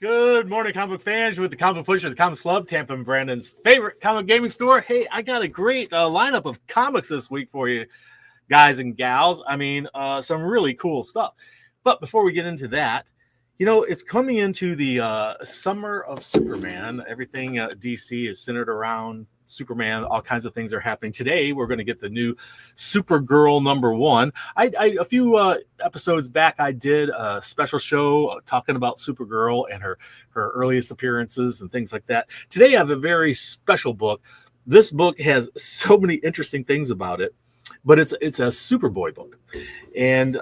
Good morning, comic book fans. With the Comic Pusher, the Comics Club, Tampa and Brandon's favorite comic gaming store. Hey, I got a great lineup of comics this week for you, guys and gals. I mean, some really cool stuff. But before we get into that, you know, it's coming into the summer of Superman. Everything DC is centered around Superman. All kinds of things are happening. Today, we're going to get the new Supergirl #1. A few episodes back, I did a special show talking about Supergirl and her earliest appearances and things like that. Today, I have a very special book. This book has so many interesting things about it, but it's a Superboy book. And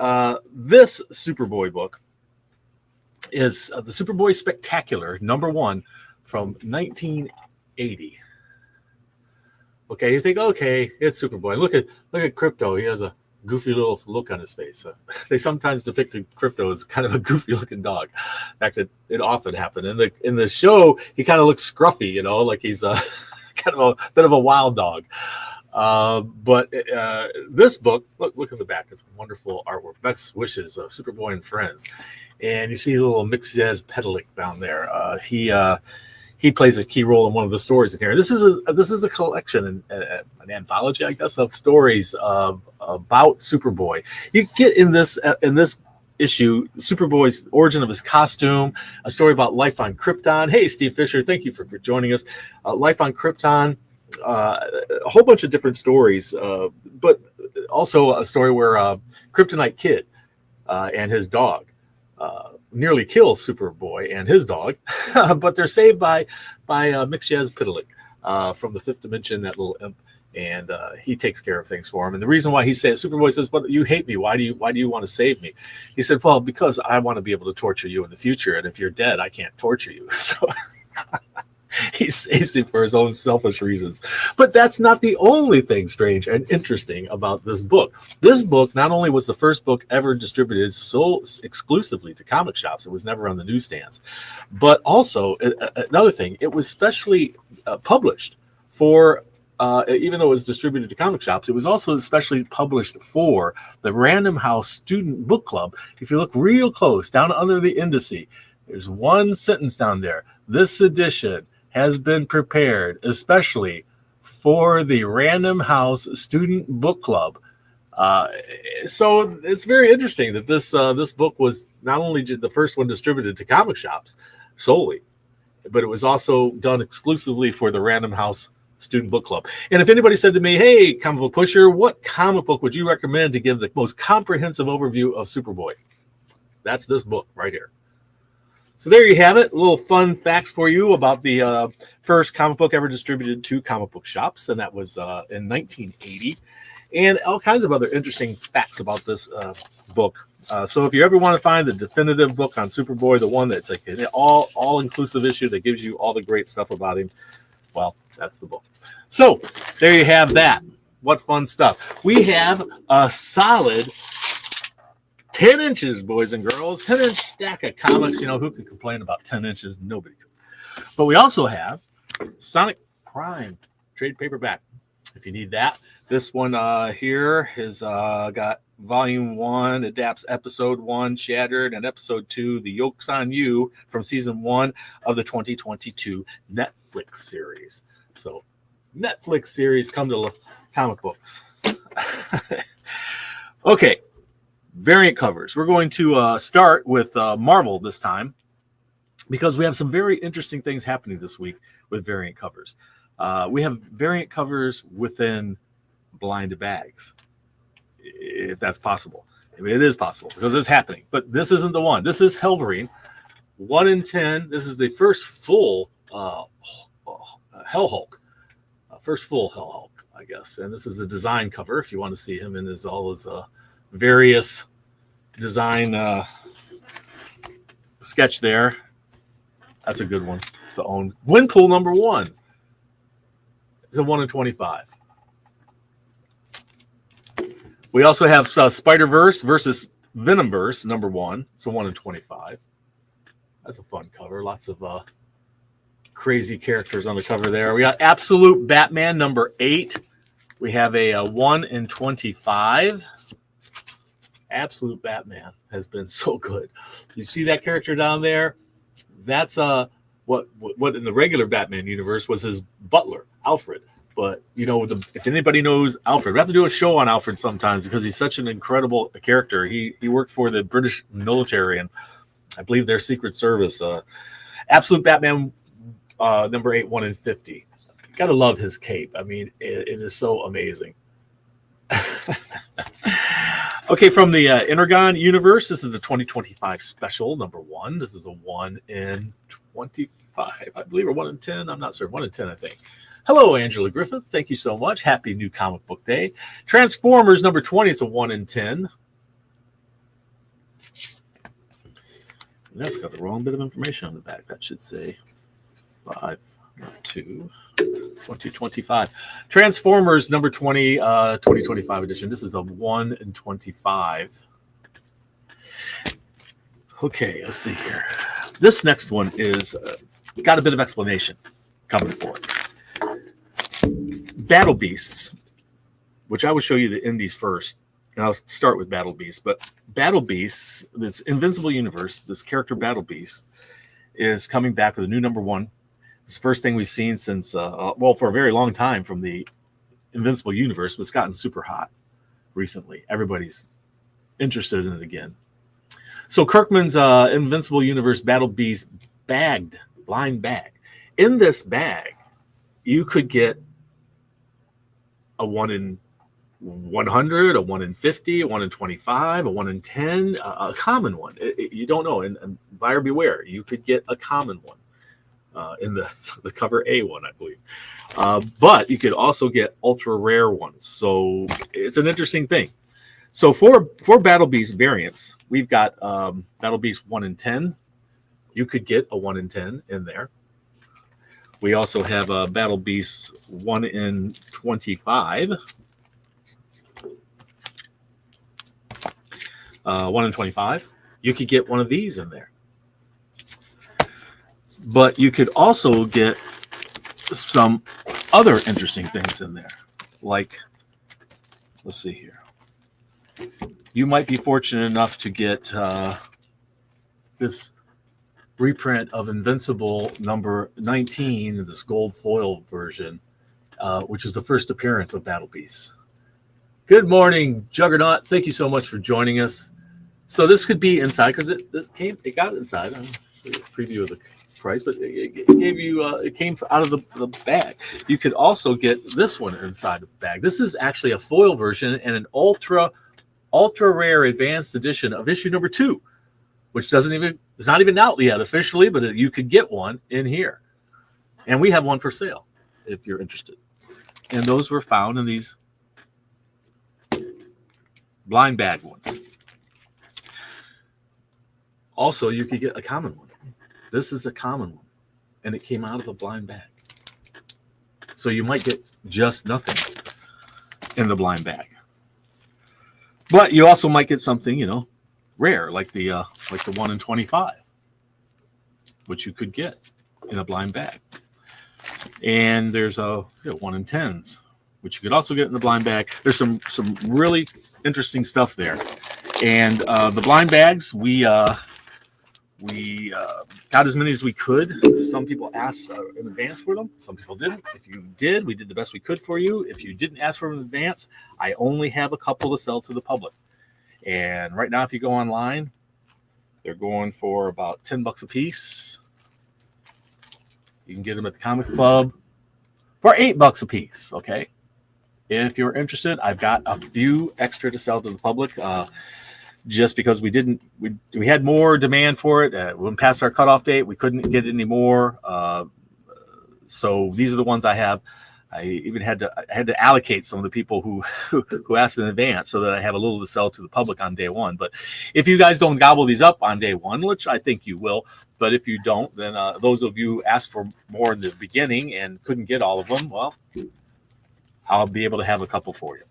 this Superboy book is the Superboy Spectacular #1 from 1980. Okay, you think, okay, it's Superboy. Look at Crypto. He has a goofy little look on his face. They sometimes depicted Crypto as kind of a goofy looking dog. In fact, it often happened. In the show, he kind of looks scruffy, you know, like he's kind of a bit of a wild dog. But this book, look at the back. It's wonderful artwork. Best wishes, Superboy and Friends. And you see a little Mxyzptlk down there. He plays a key role in one of the stories in here. This is a collection, an anthology, I guess, of stories about Superboy. You get in this issue Superboy's origin of his costume, a story about life on Krypton. Hey, Steve Fisher, thank you for joining us. Life on Krypton, a whole bunch of different stories, but also a story where Kryptonite Kid and his dog nearly kill Superboy and his dog, but they're saved by Mxyzptlk from the fifth dimension, that little imp, and he takes care of things for him. And the reason why Superboy says, "But you hate me. Why do you want to save me?" He said, "Well, because I want to be able to torture you in the future, and if you're dead, I can't torture you." So he saves him for his own selfish reasons. But that's not the only thing strange and interesting about this book. This book not only was the first book ever distributed so exclusively to comic shops, it was never on the newsstands, but also another thing, it was specially published for, even though it was distributed to comic shops, it was also specially published for the Random House Student Book Club. If you look real close down under the indice, there's one sentence down there. This edition has been prepared especially for the Random House Student Book Club. So it's very interesting that this book was not only the first one distributed to comic shops solely, but it was also done exclusively for the Random House Student Book Club. And if anybody said to me, "Hey, Comic Book Pusher, what comic book would you recommend to give the most comprehensive overview of Superboy?" That's this book right here. So there you have it. A little fun facts for you about the first comic book ever distributed to comic book shops, and that was in 1980. And all kinds of other interesting facts about this book. So if you ever want to find the definitive book on Superboy, the one that's like an all-inclusive issue that gives you all the great stuff about him, well, that's the book. So there you have that. What fun stuff. We have a solid 10 inches, boys and girls, 10-inch stack of comics. You know, who can complain about 10 inches? Nobody could. But we also have Sonic Prime trade paperback, if you need that. This one here has got Volume 1, adapts Episode 1, Shattered, and Episode 2, The Yoke's on You, from Season 1 of the 2022 Netflix series. So, Netflix series come to comic books. Okay. Variant covers. We're going to start with Marvel this time because we have some very interesting things happening this week with variant covers. We have variant covers within blind bags, if that's possible. I mean, it is possible because it's happening, but this isn't the one. This is Helverine, 1 in 10. This is the first full Hell Hulk, first full Hell Hulk, I guess. And this is the design cover if you want to see him in all his various design sketch there. That's a good one to own. Gwenpool #1 is a 1 in 25. We also have Spider-Verse versus Venomverse #1. It's a 1 in 25. That's a fun cover. Lots of crazy characters on the cover there. We got Absolute Batman #8. We have a 1 in 25. Absolute Batman has been so good. You see that character down there? That's what in the regular Batman universe was his butler, Alfred. But if anybody knows Alfred, we have to do a show on Alfred sometimes because he's such an incredible character. He worked for the British military and I believe their Secret Service. Absolute Batman number 8, 1 in 50. Gotta love his cape. I mean, it is so amazing. Okay, from the Energon universe, this is the 2025 special number 1. This is a 1 in 25, I believe, or 1 in 10. I'm not sure. 1 in 10, I think. Hello, Angela Griffith. Thank you so much. Happy New Comic Book Day. Transformers number 20 is a 1 in 10. That's got the wrong bit of information on the back. That should say 5, not 2. 2025. Transformers number 20, 2025 edition. This is a 1 in 25. Okay, let's see here. This next one is got a bit of explanation coming for it. Battle Beasts, which I will show you the indies first, and I'll start with Battle Beasts. But Battle Beasts, this Invincible Universe, this character Battle Beast, is coming back with a new number 1. It's the first thing we've seen since, for a very long time from the Invincible Universe, but it's gotten super hot recently. Everybody's interested in it again. So Kirkman's Invincible Universe Battle Beast blind bag. In this bag, you could get a 1 in 100, a 1 in 50, a 1 in 25, a 1 in 10, a common one. You don't know, and buyer beware. You could get a common one. In the cover A one, I believe. But you could also get ultra rare ones. So it's an interesting thing. So for Battle Beast variants, we've got Battle Beast 1 in 10. You could get a 1 in 10 in there. We also have a Battle Beast 1 in 25. 1 in 25. You could get one of these in there. But you could also get some other interesting things in there. Like, let's see here. You might be fortunate enough to get this reprint of Invincible number 19, this gold foil version, which is the first appearance of Battle Beasts. Good morning, Juggernaut. Thank you so much for joining us. So this could be inside because it got inside. I'll show you a preview of the price, but it gave you it came out of the bag. You could also get this one inside the bag. This is actually a foil version and an ultra rare advanced edition of issue number 2, which is not even out yet officially, but you could get one in here, and we have one for sale if you're interested. And those were found in these blind bag ones. Also, you could get a common one. This is a common one, and it came out of a blind bag. So you might get just nothing in the blind bag. But you also might get something, rare, like the 1 in 25, which you could get in a blind bag. And there's a 1 in 10s, which you could also get in the blind bag. There's some really interesting stuff there. And the blind bags, we got as many as we could. Some people asked in advance for them. Some people didn't. If you did, we did the best we could for you. If you didn't ask for them in advance, I only have a couple to sell to the public. And right now, if you go online, they're going for about $10 a piece. You can get them at the Comics Club for $8 a piece. Okay. If you're interested, I've got a few extra to sell to the public. Just because we had more demand for it. We went past our cutoff date. We couldn't get any more. So these are the ones I have. I even had to allocate some of the people who asked in advance so that I have a little to sell to the public on day 1. But if you guys don't gobble these up on day 1, which I think you will, but if you don't, then those of you who asked for more in the beginning and couldn't get all of them, well, I'll be able to have a couple for you.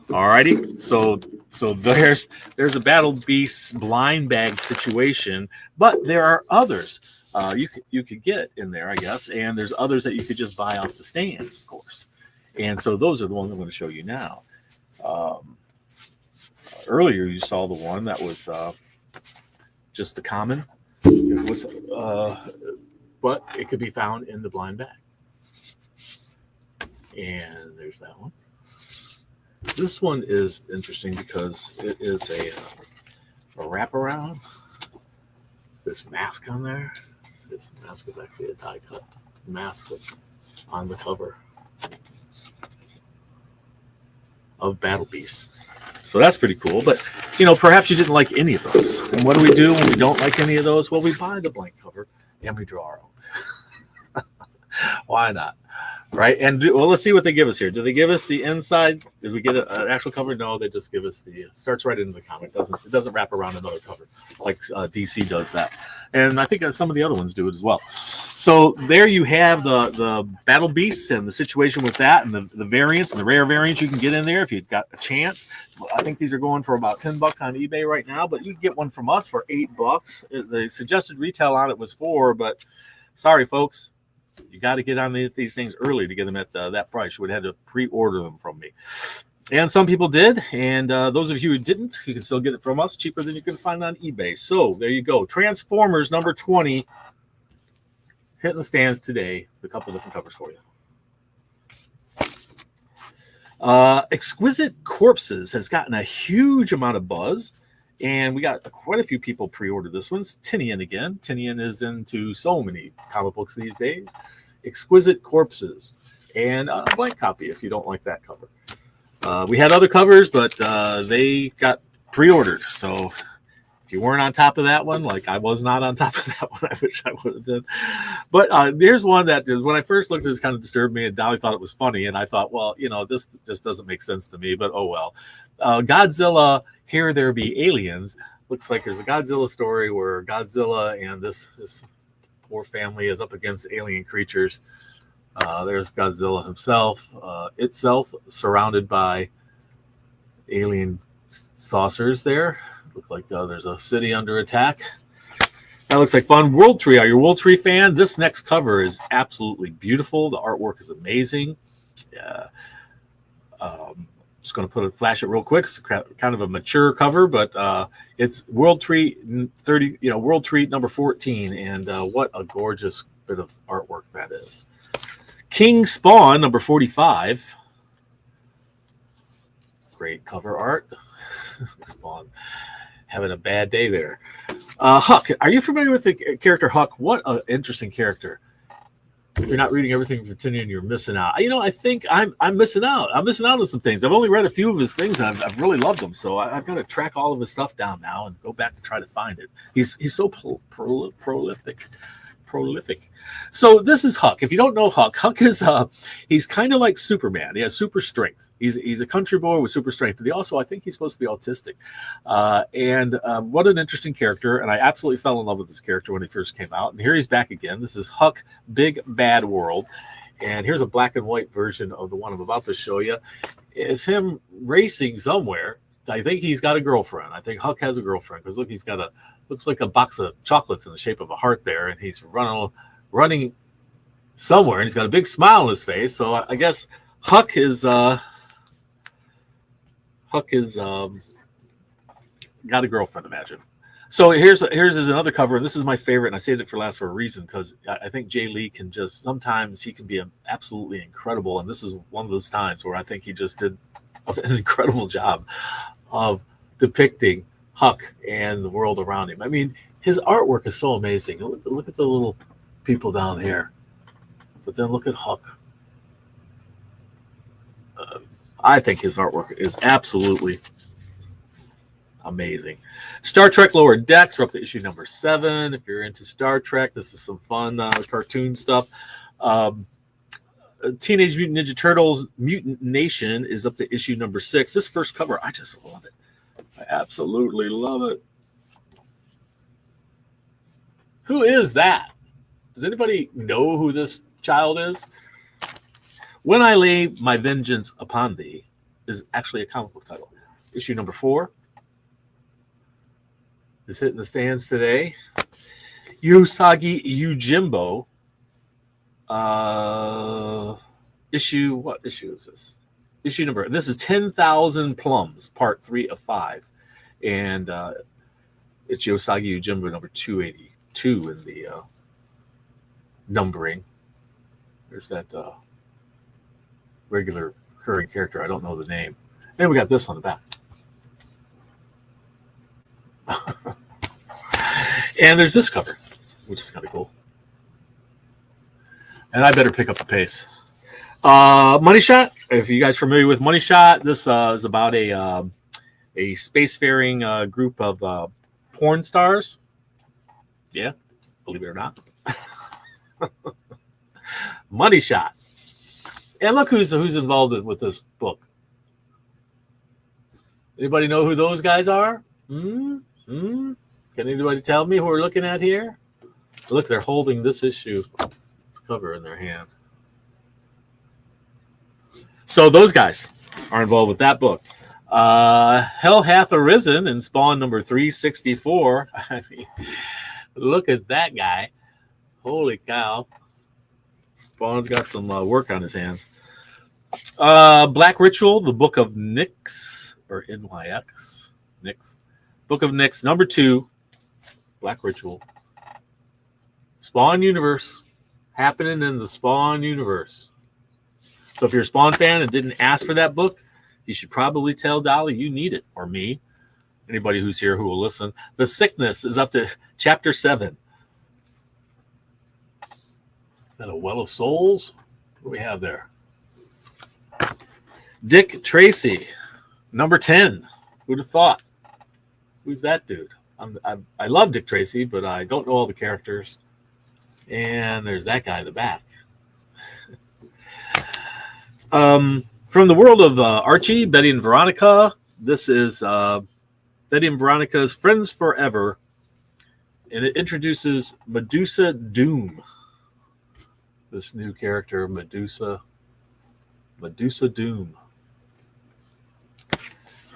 Alrighty, so there's a Battle Beasts blind bag situation, but there are others you could get in there, I guess, and there's others that you could just buy off the stands, of course. And so those are the ones I'm going to show you now. Earlier, you saw the one that was just the common. It was, but it could be found in the blind bag. And there's that one. This one is interesting because it is a wraparound. This mask on there. This mask is actually a die cut mask that's on the cover of Battle Beast. So that's pretty cool. But, perhaps you didn't like any of those. And what do we do when we don't like any of those? Well, we buy the blank cover and we draw our own. Why not? Right? And let's see what they give us here. Do they give us the inside? Did we get an actual cover? No, they just give us starts right into the comic. It doesn't wrap around another cover like DC does that. And I think some of the other ones do it as well. So there you have the Battle Beasts and the situation with that, and the variants and the rare variants you can get in there if you've got a chance. I think these are going for about $10 on eBay right now, but you can get one from us for $8. The suggested retail on it was $4, but sorry, folks. You got to get on these things early to get them at that price. You would have had to pre-order them from me. And some people did. And those of you who didn't, you can still get it from us cheaper than you can find on eBay. So there you go. Transformers number 20 hitting the stands today. A couple different covers for you. Exquisite Corpses has gotten a huge amount of buzz. And we got quite a few people pre-ordered this one. Tinian again. Tinian is into so many comic books these days. Exquisite Corpses. And a blank copy if you don't like that cover. We had other covers, but they got pre-ordered. So if you weren't on top of that one, like I was not on top of that one, I wish I would have been. But there's one that when I first looked at it, kind of disturbed me, and Dolly thought it was funny. And I thought, well, this just doesn't make sense to me, but oh well. Godzilla, Here There Be Aliens. Looks like there's a Godzilla story where Godzilla and this poor family is up against alien creatures. There's Godzilla himself, itself surrounded by alien saucers there. Looks like there's a city under attack. That looks like fun. World Tree, are you a World Tree fan? This next cover is absolutely beautiful. The artwork is amazing. Just going to flash it real quick. It's kind of a mature cover, but it's World Tree 30. World Tree number 14, and what a gorgeous bit of artwork that is. King Spawn number 45. Great cover art. Spawn having a bad day there. Huck, are you familiar with the character Huck? What an interesting character. If you're not reading everything from Tinian, you're missing out. I think I'm missing out. I'm missing out on some things. I've only read a few of his things, and I've really loved them. So I've got to track all of his stuff down now and go back and try to find it. He's so prolific. So this is Huck. If you don't know Huck is he's kind of like Superman. He has super strength. He's a country boy with super strength. But I think he's supposed to be autistic. And what an interesting character. And I absolutely fell in love with this character when he first came out. And here he's back again. This is Huck, Big Bad World. And here's a black and white version of the one I'm about to show you. It's him racing somewhere. I think he's got a girlfriend. I think Huck has a girlfriend because look, he's got looks like a box of chocolates in the shape of a heart there, and he's running somewhere, and he's got a big smile on his face. So I guess Huck is got a girlfriend, imagine. So here's another cover, and this is my favorite, and I saved it for last for a reason because I think Jay Lee can sometimes he can be absolutely incredible, and this is one of those times where I think he just did an incredible job of depicting Huck and the world around him. I mean, his artwork is so amazing. Look at the little people down here, but then look at Huck. I think his artwork is absolutely amazing. Star Trek Lower Decks. We're up to issue number 7. If you're into Star Trek, this is some fun cartoon stuff. Teenage Mutant Ninja Turtles Mutant Nation is up to issue number 6. This first cover, I just love it. I absolutely love it. Who is that? Does anybody know who this child is? When I Lay My Vengeance Upon Thee is actually a comic book title. Issue number 4 is hitting the stands today. Usagi Yojimbo. What issue is this? Issue number. This is 10,000 Plums, part 3 of 5. And it's Usagi Yojimbo number 280. 2 in the numbering. There's that regular recurring character. I don't know the name. And we got this on the back. And there's this cover, which is kind of cool. And I better pick up the pace. Money Shot. If you guys are familiar with Money Shot, this is about a spacefaring group of porn stars. Yeah, believe it or not. Money Shot. And look who's involved with this book. Anybody know who those guys are? Can anybody tell me who we're looking at here? Look, they're holding this issue, this cover in their hand. So those guys are involved with that book. Hell Hath Arisen in Spawn number 364. I mean, look at that guy. Holy cow. Spawn's got some work on his hands. Black Ritual, the Book of Nyx, or NYX. Nyx. Book of Nyx, number 2. Black Ritual. Spawn universe. Happening in the Spawn universe. So if you're a Spawn fan and didn't ask for that book, you should probably tell Dolly you need it, or me. Anybody who's here who will listen. The Sickness is up to chapter 7. Is that a Well of Souls? What do we have there? Dick Tracy, number 10. Who'd have thought? Who's that dude? I love Dick Tracy, but I don't know all the characters. And there's that guy in the back. From the world of Archie, Betty and Veronica, this is Betty and Veronica's Friends Forever, and it introduces Medusa Doom. This new character, Medusa Doom.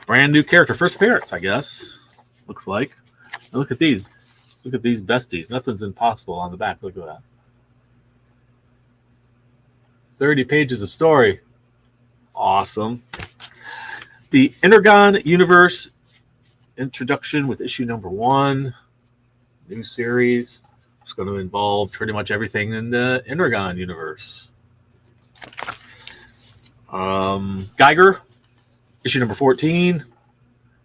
Brand new character, first appearance, I guess. Looks like. And look at these. Look at these besties. Nothing's impossible on the back. Look at that. 30 pages of story. Awesome. The Energon Universe introduction with issue number 1. New series. It's going to involve pretty much everything in the Energon universe. Geiger, issue number 14.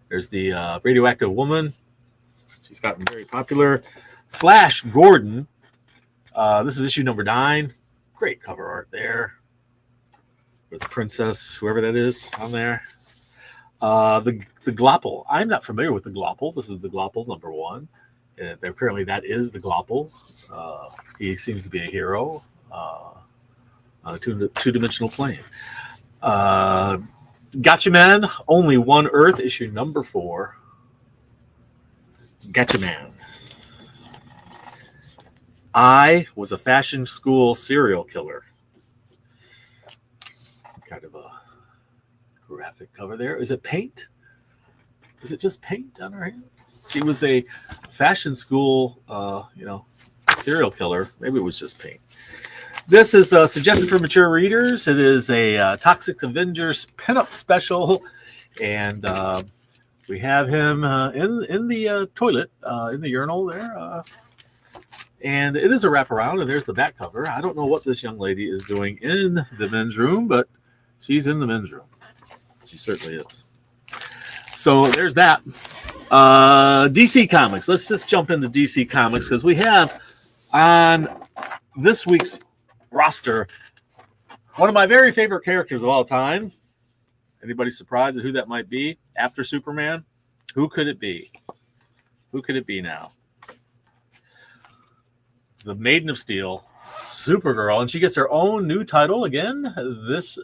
There's the Radioactive Woman. She's gotten very popular. Flash Gordon. This is issue number 9. Great cover art there. With Princess, whoever that is on there. The Glopple. I'm not familiar with the Glopple. This is the Glopple number 1. Apparently that is the Glopple. He seems to be a hero on a two-dimensional plane. Gotcha Man, Only One Earth, issue number 4. Gotcha Man. I was a fashion school serial killer. Kind of a graphic cover there. Is it paint? Is it just paint on her hand? She was a fashion school, serial killer. Maybe it was just paint. This is suggested for mature readers. It is a Toxic Avengers pinup special, and we have him in the toilet, in the urinal there. And it is a wraparound, and there's the back cover. I don't know what this young lady is doing in the men's room, but she's in the men's room. She certainly is. So there's that. DC Comics. Let's just jump into DC Comics because we have on this week's roster one of my very favorite characters of all time. Anybody surprised at who that might be after Superman? Who could it be? Who could it be now? The Maiden of Steel, Supergirl, and she gets her own new title again this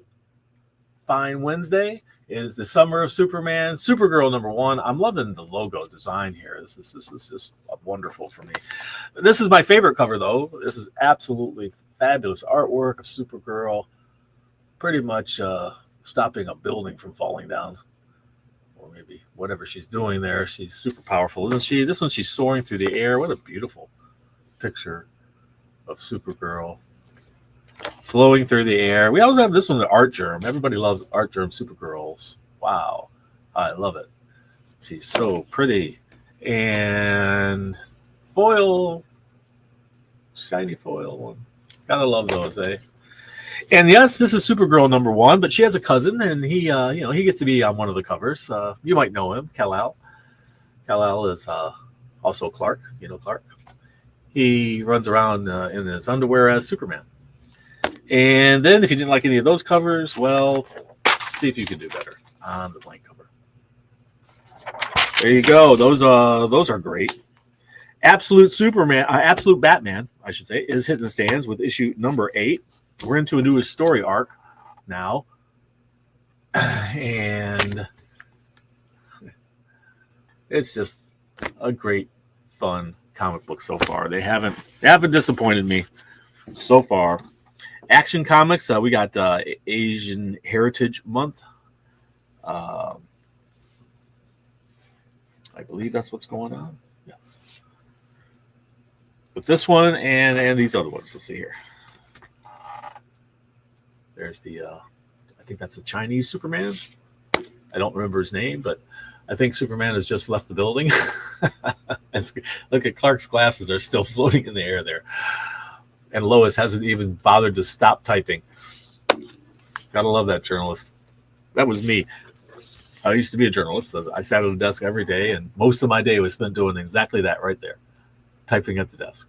fine Wednesday. Is the Summer of Superman, Supergirl number 1. I'm loving the logo design here. This is just wonderful for me. This is my favorite cover, though. This is absolutely fabulous artwork of Supergirl, pretty much stopping a building from falling down, or maybe whatever she's doing there. She's super powerful, isn't she? This one, she's soaring through the air. What a beautiful picture of Supergirl. Flowing through the air. We also have this one, the Art Germ. Everybody loves Art Germ Supergirls. Wow. I love it. She's so pretty. And foil Shiny foil one. Gotta love those, eh? And yes, this is Supergirl #1, but she has a cousin, and he gets to be on one of the covers. You might know him, Kal-El. Kal-El is also Clark. You know Clark. He runs around in his underwear as Superman. And then, if you didn't like any of those covers, well, see if you can do better on the blank cover. There you go. Those are great. Absolute Batman, I should say, is hitting the stands with issue #8. We're into a new story arc now, and it's just a great, fun comic book so far. They haven't disappointed me so far. Action Comics, we got Asian Heritage Month. I believe that's what's going on. Yes. With this one and these other ones. Let's see here. There's the, I think that's the Chinese Superman. I don't remember his name, but I think Superman has just left the building. Look at Clark's glasses are still floating in the air there. And Lois hasn't even bothered to stop typing. Gotta love that journalist. That was me. I used to be a journalist. So I sat at a desk every day, and most of my day was spent doing exactly that right there, typing at the desk.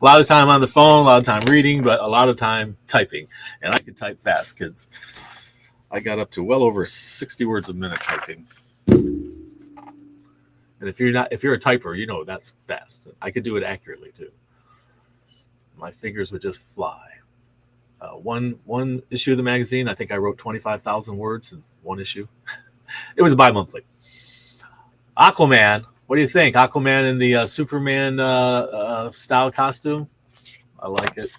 A lot of time on the phone, a lot of time reading, but a lot of time typing. And I could type fast, kids. I got up to well over 60 words a minute typing. And if you're a typer, you know that's fast. I could do it accurately too. My fingers would just fly. One issue of the magazine, I think I wrote 25,000 words in one issue. It was bi-monthly. Aquaman. What do you think? Aquaman in the Superman style costume? I like it.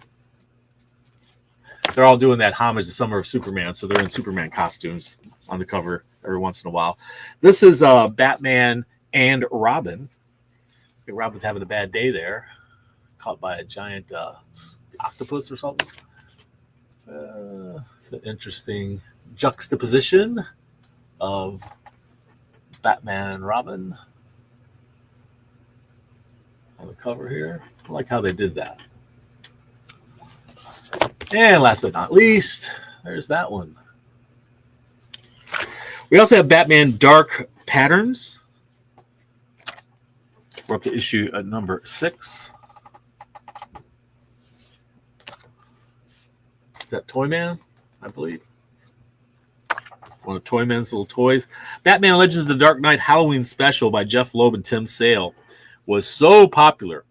They're all doing that homage to Summer of Superman, so they're in Superman costumes on the cover every once in a while. This is Batman and Robin. I think Robin's having a bad day there. Caught by a giant octopus or something. It's an interesting juxtaposition of Batman and Robin on the cover here. I like how they did that. And last but not least, there's that one. We also have Batman Dark Patterns. We're up to issue #6. Is that Toyman, I believe? One of Toyman's little toys. Batman Legends of the Dark Knight Halloween Special by Jeff Loeb and Tim Sale was so popular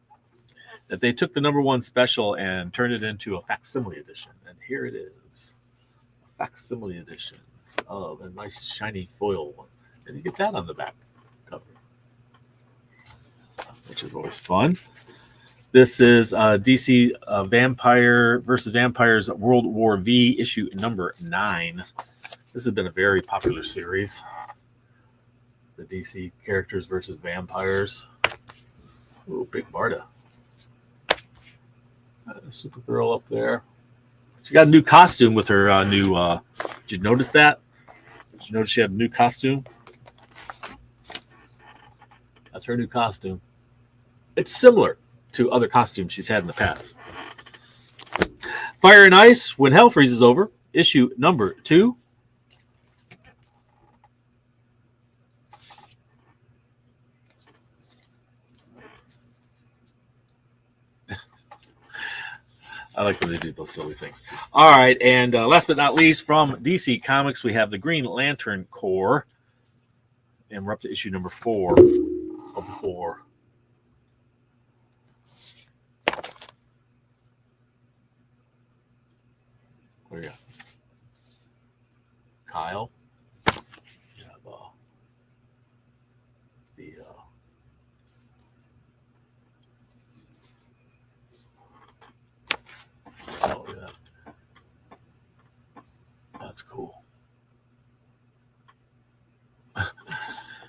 that they took the #1 special and turned it into a facsimile edition. And here it is. A facsimile edition of a nice shiny foil one. And you get that on the back cover, which is always fun. This is DC Vampire versus Vampires World War V issue #9. This has been a very popular series. The DC characters versus vampires. Ooh, Big Barda. Supergirl up there. She got a new costume with her new... did you notice that? Did you notice she had a new costume? That's her new costume. It's similar to other costumes she's had in the past. Fire and Ice, When Hell Freezes Over, issue #2. I like when they do those silly things. All right, and last but not least, from DC Comics, we have the Green Lantern Corps. And we're up to issue #4 of the Corps. What do you got? Kyle. You have the oh yeah, that's cool.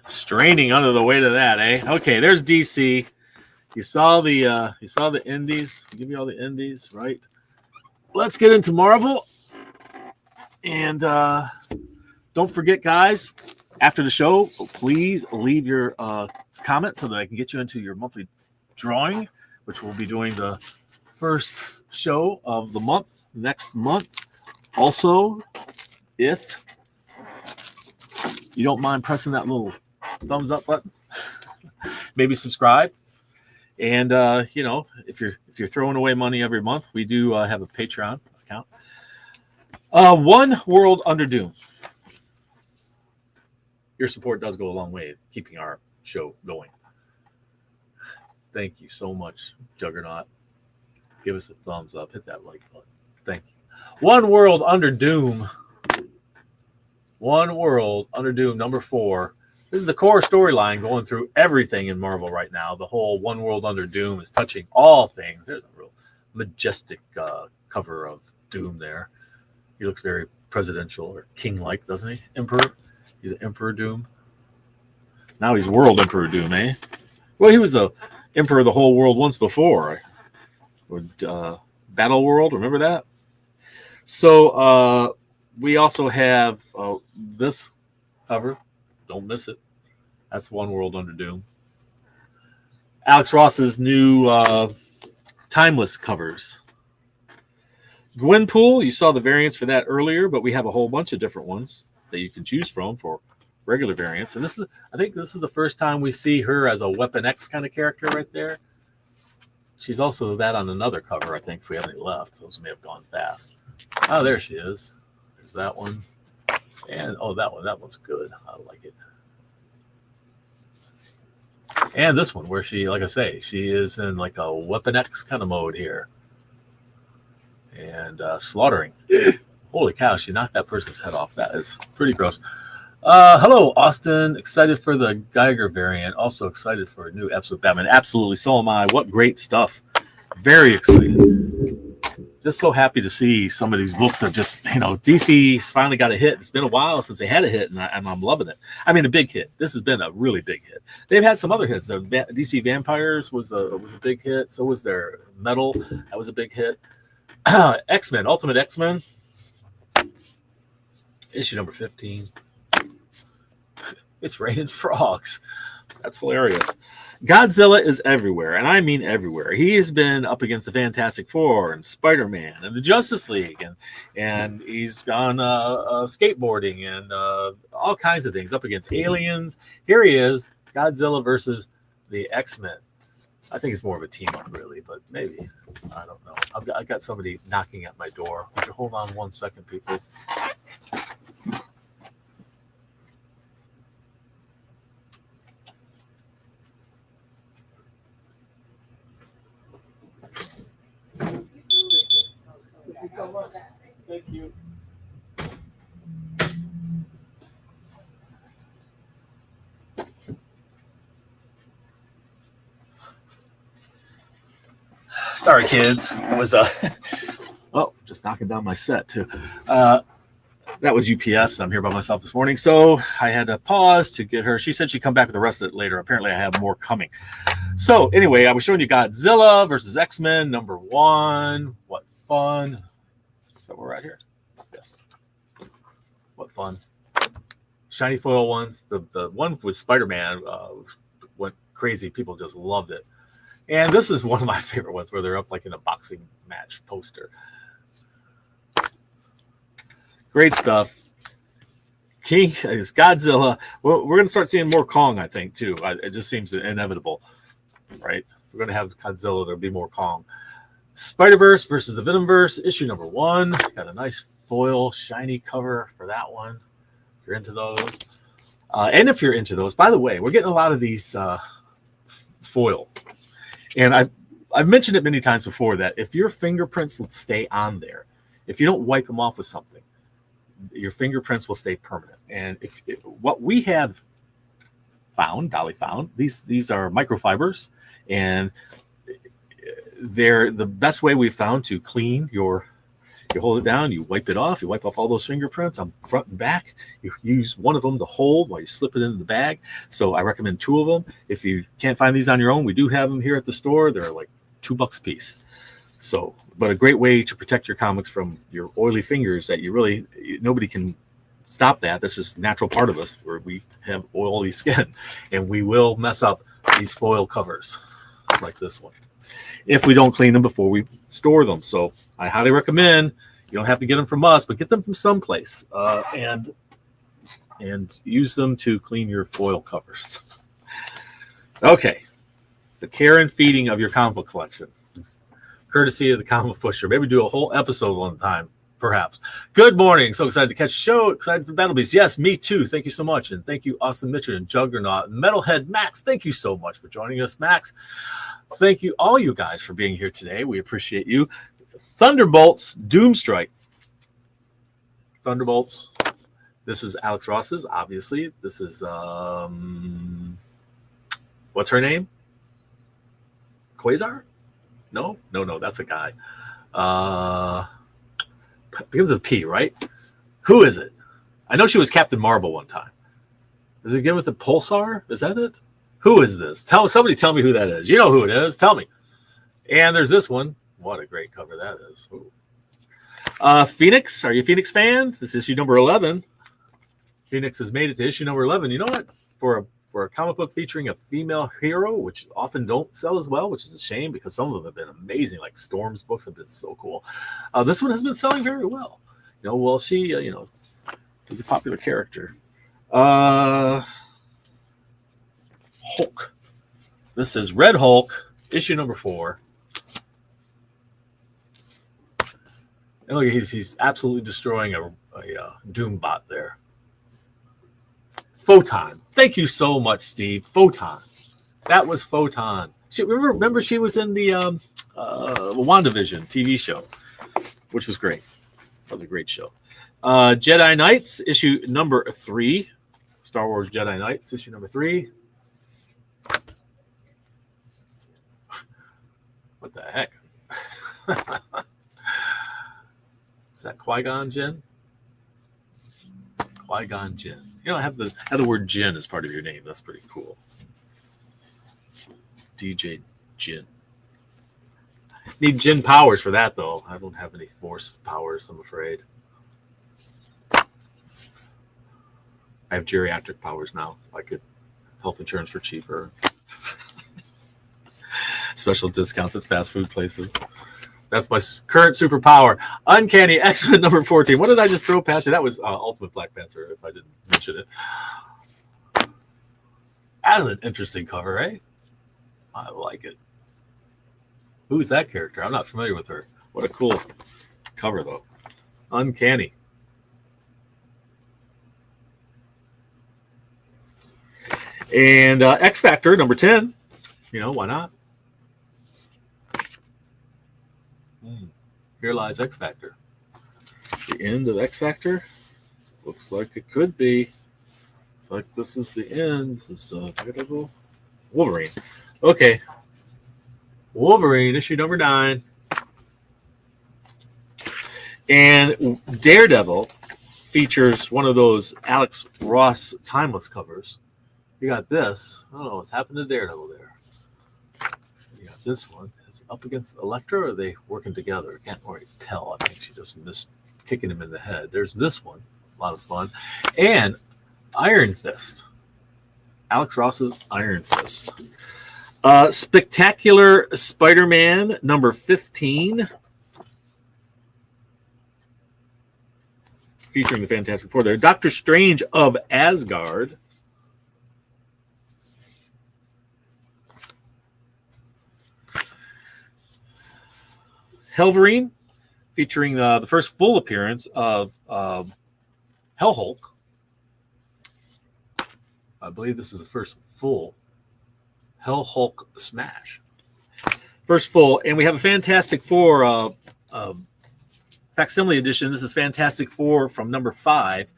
Straining under the weight of that, eh? Okay, there's DC. You saw the indies. Give me all the indies, right? Let's get into Marvel. And don't forget, guys, after the show, please leave your comment so that I can get you into your monthly drawing. which we'll be doing the first show of the month next month. Also, if you don't mind pressing that little thumbs up button, maybe subscribe. And if you're throwing away money every month, we do have a Patreon account. One World Under Doom. Your support does go a long way keeping our show going. Thank you so much, Juggernaut. Give us a thumbs up. Hit that like button. Thank you. One World Under Doom. One World Under Doom, number 4. This is the core storyline going through everything in Marvel right now. The whole One World Under Doom is touching all things. There's a real majestic cover of Doom there. He looks very presidential or king-like, doesn't he? Emperor. He's an Emperor Doom. Now he's World Emperor Doom, eh? Well, he was the Emperor of the whole world once before. Battle World, remember that? So we also have this cover. Don't miss it. That's One World Under Doom. Alex Ross's new Timeless covers. Gwenpool, you saw the variants for that earlier, but we have a whole bunch of different ones that you can choose from for regular variants. And I think this is the first time we see her as a Weapon X kind of character right there. She's also that on another cover, I think, if we have any left. Those may have gone fast. Oh, there she is. There's that one. And, that one's good. I like it. And this one, where she, like I say, she is in like a Weapon X kind of mode here. And slaughtering. Holy cow, she knocked that person's head off. That is pretty gross. Hello, Austin. Excited for the Geiger variant. Also excited for a new episode of Batman. Absolutely, so am I. What great stuff. Very excited. Just so happy to see some of these books that just, DC's finally got a hit. It's been a while since they had a hit, and I'm loving it. I mean, a big hit. This has been a really big hit. They've had some other hits. DC Vampires was a big hit. So was their Metal. That was a big hit. X-Men, Ultimate X-Men. Issue number 15. It's raining frogs. That's hilarious. Godzilla is everywhere, and I mean everywhere. He has been up against the Fantastic Four and Spider-Man and the Justice League, and he's gone skateboarding and all kinds of things, up against aliens. Here he is, Godzilla versus the X-Men. I think it's more of a team-up, really, but maybe. I don't know. I've got somebody knocking at my door. Would you hold on 1 second, people? Thank you. Sorry, kids. It was just knocking down my set too. That was UPS. I'm here by myself this morning, so I had to pause to get her. She said she'd come back with the rest of it later. Apparently, I have more coming. So anyway, I was showing you Godzilla versus X-Men number 1. What fun! So we're right here. Yes. What fun! Shiny foil ones. The one with Spider-Man went crazy. People just loved it. And this is one of my favorite ones where they're up like in a boxing match poster. Great stuff. King is Godzilla. Well, we're going to start seeing more Kong, I think, too. It just seems inevitable, right? If we're going to have Godzilla, there'll be more Kong. Spider-Verse versus the Venomverse, issue number 1. Got a nice foil, shiny cover for that one. If you're into those. And if you're into those, by the way, we're getting a lot of these foil. And I've mentioned it many times before that if your fingerprints stay on there, if you don't wipe them off with something, your fingerprints will stay permanent. And what we have found, Dolly found, these are microfibers, and they're the best way we've found to clean you hold it down, you wipe it off, you wipe off all those fingerprints on front and back. You use one of them to hold while you slip it into the bag. So I recommend 2 of them. If you can't find these on your own, we do have them here at the store. They're like $2 a piece. So, but a great way to protect your comics from your oily fingers that nobody can stop that. That's just a natural part of us where we have oily skin, and we will mess up these foil covers. like this one, if we don't clean them before we store them. So I highly recommend, you don't have to get them from us, but get them from someplace, and use them to clean your foil covers. Okay, the care and feeding of your comic book collection, courtesy of the Comic Pusher. Maybe do a whole episode one time, perhaps. Good morning. So excited to catch the show. Excited for Battle Beast. Yes, me too. Thank you so much. And thank you, Austin Mitchell and Juggernaut. Metalhead Max, thank you so much for joining us, Max. Thank you, all you guys, for being here today. We appreciate you. Thunderbolts Doomstrike. Thunderbolts. This is Alex Ross's, obviously. This is, what's her name? Quasar? No, that's a guy. Begins with a P, right? Who is it? I know she was Captain Marvel one time. Does it begin with a Pulsar? Is that it? Who is this? Somebody tell me who that is. You know who it is. Tell me. And there's this one. What a great cover that is. Phoenix. Are you a Phoenix fan? This is issue number 11. Phoenix has made it to issue number 11. You know what? For a comic book featuring a female hero, which often don't sell as well, which is a shame because some of them have been amazing. Like Storm's books have been so cool. This one has been selling very well. She, is a popular character. Hulk. This is Red Hulk, issue number 4. And look, he's absolutely destroying a Doom bot there. Photon. Thank you so much, Steve. Photon. That was Photon. Remember she was in the WandaVision TV show, which was great. That was a great show. Jedi Knights, issue number 3. Star Wars Jedi Knights, issue number 3. What the heck? Is that Qui-Gon Jinn? Qui-Gon Jinn. Have the word Jinn as part of your name. That's pretty cool. DJ Jinn. Need Jinn powers for that, though. I don't have any force powers, I'm afraid. I have geriatric powers now. I could health insurance for cheaper. Special discounts at fast food places. That's my current superpower. Uncanny X-Men number 14. What did I just throw past you? That was Ultimate Black Panther, if I didn't mention it. That's an interesting cover, right? I like it. Who's that character? I'm not familiar with her. What a cool cover, though. Uncanny. And X Factor number 10. Why not? Here lies X Factor. It's the end of X Factor. Looks like it could be. It's like this is the end. This is Wolverine. Okay. Wolverine, issue number 9. And Daredevil features one of those Alex Ross timeless covers. You got this. I don't know what's happened to Daredevil there. You got this one. Up against Elektra, or are they working together? I can't really tell. I think she just missed kicking him in the head. There's this one. A lot of fun. And Iron Fist. Alex Ross's Iron Fist. Spectacular Spider-Man number 15. Featuring the Fantastic Four there. Doctor Strange of Asgard. Helverine, featuring the first full appearance of Hell Hulk. I believe this is the first full Hell Hulk smash. First full, and we have a Fantastic Four facsimile edition. This is Fantastic Four from number 5,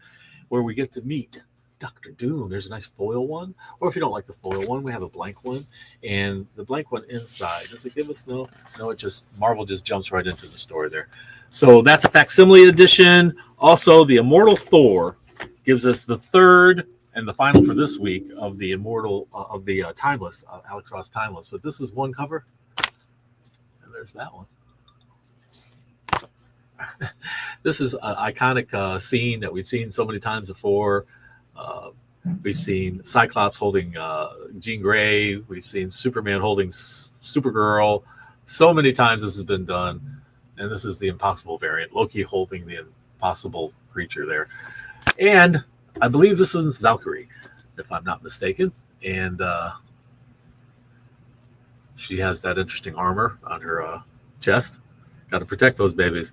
where we get to meet Dr. Doom. There's a nice foil one. Or if you don't like the foil one, we have a blank one. And the blank one inside, does it give us no? No, Marvel just jumps right into the story there. So that's a facsimile edition. Also, the Immortal Thor gives us the third and the final for this week of the Immortal, of the Timeless, Alex Ross Timeless. But this is one cover. And there's that one. This is an iconic scene that we've seen so many times before. We've seen Cyclops holding Jean Grey. We've seen Superman holding Supergirl. So many times this has been done. And this is the impossible variant. Loki holding the impossible creature there. And I believe this one's Valkyrie, if I'm not mistaken. And she has that interesting armor on her chest. Got to protect those babies.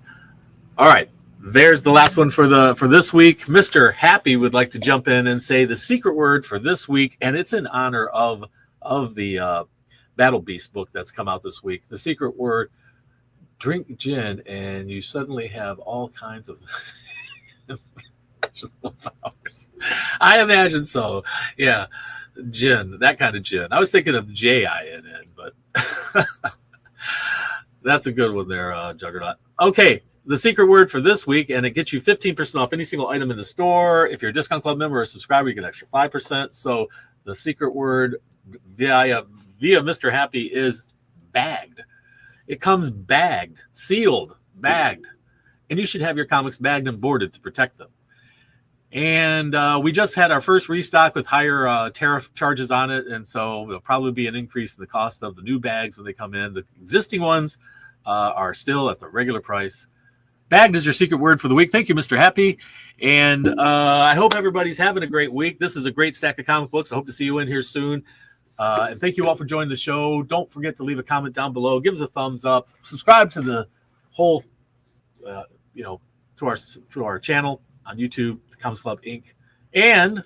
All right. There's the last one for this week. Mr. Happy would like to jump in and say the secret word for this week, and it's in honor of the Battle Beast book that's come out this week. The secret word: drink gin, and you suddenly have all kinds of powers. I imagine so. Yeah, gin, that kind of gin. I was thinking of Jinn, but that's a good one there, Juggernaut. Okay. The secret word for this week, and it gets you 15% off any single item in the store. If you're a Discount Club member or a subscriber, you get an extra 5%. So the secret word via Mr. Happy is bagged. It comes bagged, sealed, bagged. And you should have your comics bagged and boarded to protect them. And we just had our first restock with higher tariff charges on it. And so there'll probably be an increase in the cost of the new bags when they come in. The existing ones are still at the regular price. Bagged is your secret word for the week. Thank you, Mr. Happy. And I hope everybody's having a great week. This is a great stack of comic books. I hope to see you in here soon. And thank you all for joining the show. Don't forget to leave a comment down below. Give us a thumbs up. Subscribe to the whole, to our channel on YouTube, Comics Club Inc. And